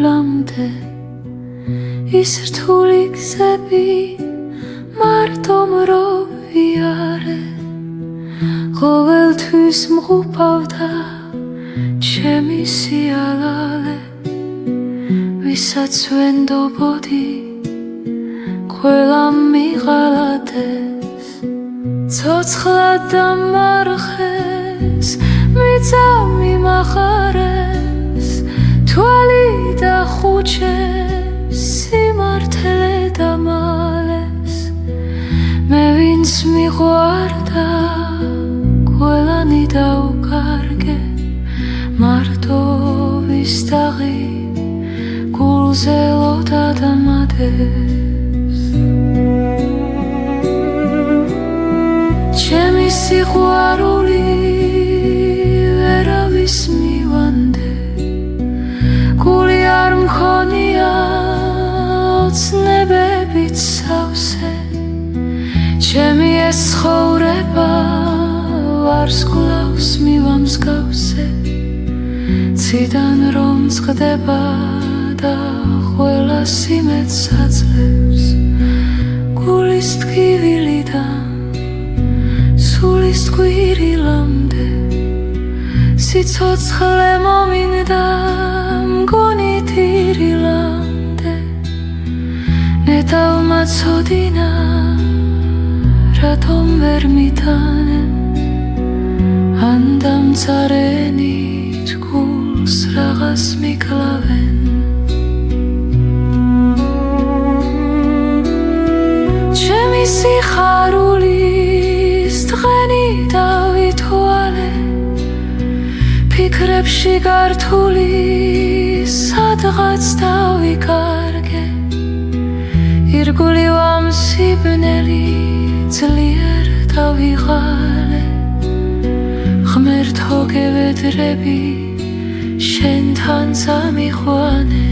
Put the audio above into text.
დილამდე ის რთული გზები მარტომ რო ვიარე ყოველთვის მღუპავდა ჩემი სიალალე ვისაც ვენდობოდი ყველა მიღალატეს ცოცხლად დამარხეს მიწა მიმახარეს თვალი დახუჩეს სიმართლე დამალეს მე ვინც მიყვარდა ყველანი დაუკარგე მარტო ვისტაღი გულზე ლოდა დამადეს ჩემი სიყვარული ვერავის მივანდე გული არ მქონია ოცნებებით სავსე ჩემი ეს ცხოვრება ვარსკვლავს მივამსგავსე ციდან რომ წყდება და ყველა სიმეთს აძლევს გულის ტკივილიდან სულის ტკბილამდე სიცოცხლე მომინდა მგონი ტირილამდე ნეტავმა ცოდინა რატომ ვერ მიტანენ ან დამცარენით გულს რაღაც მიკლავენ ჩემი სიხარულის დღენი დავითვალე ფიქრებში გართული სადღაც დავიკარგე ირგული ვამსიბნელი ძლიერ დავიღალე ღმერთო გევედრები შენთან წამიყვანე